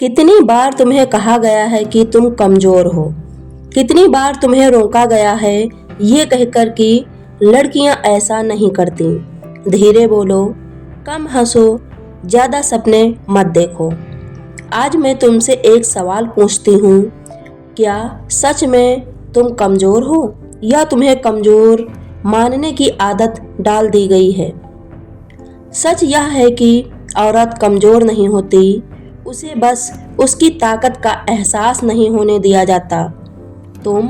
कितनी बार तुम्हें कहा गया है कि तुम कमजोर हो। कितनी बार तुम्हें रोका गया है ये कहकर कि लड़कियां ऐसा नहीं करती। धीरे बोलो, कम हंसो, ज्यादा सपने मत देखो। आज मैं तुमसे एक सवाल पूछती हूँ, क्या सच में तुम कमजोर हो या तुम्हें कमजोर मानने की आदत डाल दी गई है। सच यह है कि औरत कमजोर नहीं होती, उसे बस उसकी ताकत का एहसास नहीं होने दिया जाता। तुम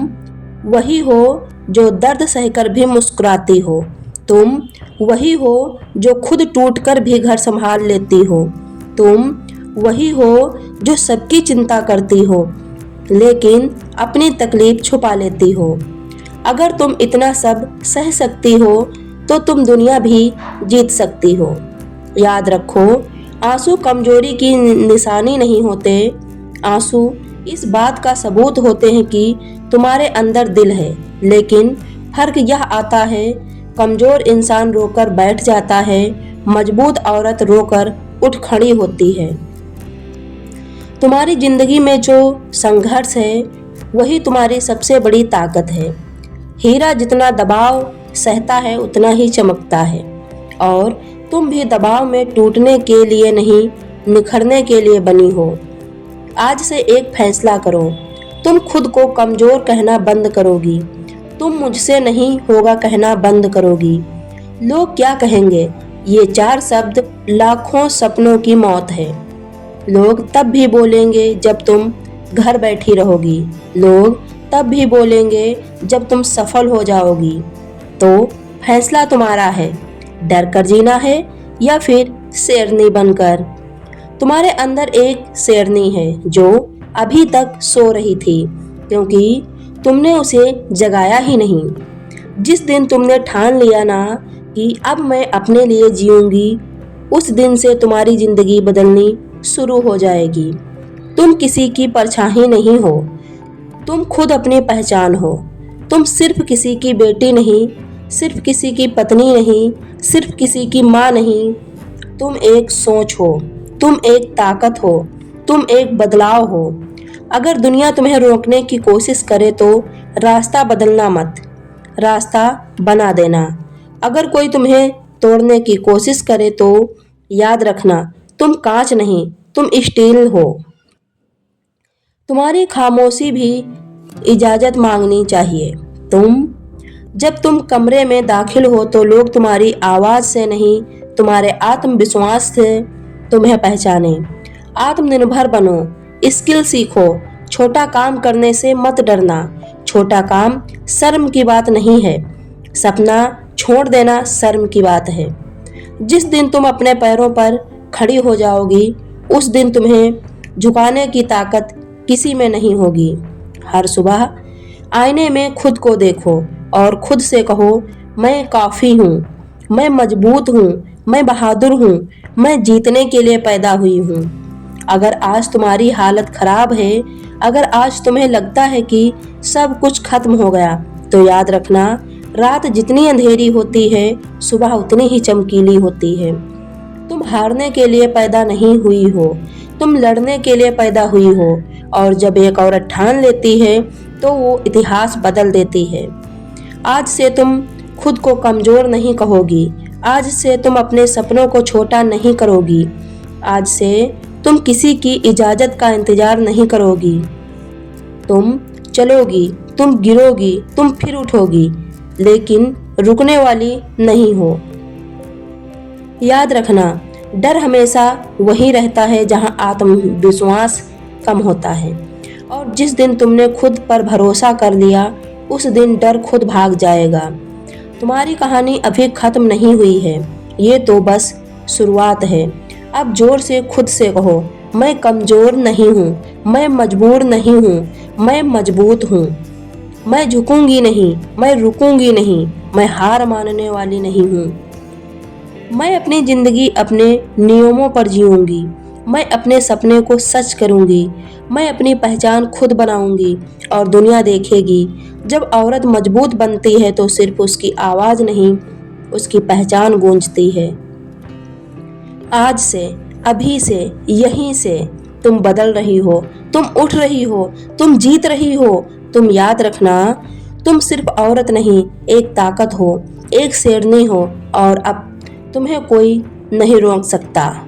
वही हो जो दर्द सहकर भी मुस्कुराती हो। तुम वही हो जो खुद टूटकर भी घर संभाल लेती हो। तुम वही हो जो सबकी चिंता करती हो, लेकिन अपनी तकलीफ छुपा लेती हो। अगर तुम इतना सब सह सकती हो तो तुम दुनिया भी जीत सकती हो। याद रखो, आंसू कमजोरी की निशानी नहीं होते। आंसू इस बात का सबूत होते हैं कि तुम्हारे अंदर दिल है। लेकिन फर्क यह आता है, कमजोर इंसान रोकर बैठ जाता है, मजबूत औरत रोकर उठ खड़ी होती है। तुम्हारी जिंदगी में जो संघर्ष है वही तुम्हारी सबसे बड़ी ताकत है। हीरा जितना दबाव सहता है उतना ही चमकता है, और तुम भी दबाव में टूटने के लिए नहीं, निखरने के लिए बनी हो। आज से एक फैसला करो, तुम खुद को कमजोर कहना बंद करोगी। तुम मुझसे नहीं होगा कहना बंद करोगी। लोग क्या कहेंगे, ये 4 शब्द लाखों सपनों की मौत है। लोग तब भी बोलेंगे जब तुम घर बैठी रहोगी। लोग तब भी बोलेंगे जब तुम सफल हो जाओगी। तो फैसला तुम्हारा है, डर कर जीना है या फिर शेरनी बनकर। तुम्हारे अंदर एक शेरनी है जो अभी तक सो रही थी, क्योंकि तुमने उसे जगाया ही नहीं। जिस दिन तुमने ठान लिया ना कि अब मैं अपने लिए जीऊंगी, उस दिन से तुम्हारी जिंदगी बदलनी शुरू हो जाएगी। तुम किसी की परछाई नहीं हो, तुम खुद अपनी पहचान हो। तुम सिर्फ किसी की बेटी नहीं, सिर्फ किसी की पत्नी नहीं, सिर्फ किसी की माँ नहीं। तुम एक सोच हो, तुम एक ताकत हो, तुम एक बदलाव हो। अगर दुनिया तुम्हें रोकने की कोशिश करे तो रास्ता बदलना मत, रास्ता बना देना। अगर कोई तुम्हें तोड़ने की कोशिश करे तो याद रखना, तुम कांच नहीं, तुम स्टील हो। तुम्हारी खामोशी भी इजाजत मांगनी चाहिए। जब तुम कमरे में दाखिल हो तो लोग तुम्हारी आवाज से नहीं, तुम्हारे आत्मविश्वास से तुम्हें पहचाने। आत्मनिर्भर बनो, स्किल सीखो। छोटा काम करने से मत डरना। छोटा काम शर्म की बात नहीं है, सपना छोड़ देना शर्म की बात है। जिस दिन तुम अपने पैरों पर खड़ी हो जाओगी, उस दिन तुम्हें झुकाने की ताकत किसी में नहीं होगी। हर सुबह आईने में खुद को देखो और खुद से कहो, मैं काफ़ी हूँ, मैं मजबूत हूँ, मैं बहादुर हूँ, मैं जीतने के लिए पैदा हुई हूँ। अगर आज तुम्हारी हालत खराब है, अगर आज तुम्हें लगता है कि सब कुछ खत्म हो गया, तो याद रखना, रात जितनी अंधेरी होती है सुबह उतनी ही चमकीली होती है। तुम हारने के लिए पैदा नहीं हुई हो, तुम लड़ने के लिए पैदा हुई हो। और जब एक औरत ठान लेती है तो वो इतिहास बदल देती है। आज से तुम खुद को कमजोर नहीं कहोगी। आज से तुम अपने सपनों को छोटा नहीं करोगी। आज से तुम किसी की इजाजत का इंतजार नहीं करोगी। तुम चलोगी, तुम गिरोगी, तुम फिर उठोगी, लेकिन रुकने वाली नहीं हो। याद रखना, डर हमेशा वहीं रहता है जहां आत्मविश्वास कम होता है। और जिस दिन तुमने खुद पर भरोसा कर लिया, उस दिन डर खुद भाग जाएगा। तुम्हारी कहानी अभी खत्म नहीं हुई है, ये तो बस शुरुआत है। अब जोर से खुद से कहो, मैं कमजोर नहीं हूँ, मैं मजबूर नहीं हूँ, मैं मजबूत हूँ। मैं झुकूंगी नहीं, मैं रुकूंगी नहीं, मैं हार मानने वाली नहीं हूँ। मैं अपनी जिंदगी अपने नियमों पर जीऊंगी। मैं अपने सपने को सच करूंगी। मैं अपनी पहचान खुद बनाऊंगी और दुनिया देखेगी। जब औरत मजबूत बनती है तो सिर्फ उसकी आवाज नहीं, उसकी पहचान गूंजती है। आज से, अभी से, यहीं से तुम बदल रही हो, तुम उठ रही हो, तुम जीत रही हो। तुम याद रखना, तुम सिर्फ औरत नहीं, एक ताकत हो, एक शेरनी हो, और अब तुम्हें कोई नहीं रोक सकता।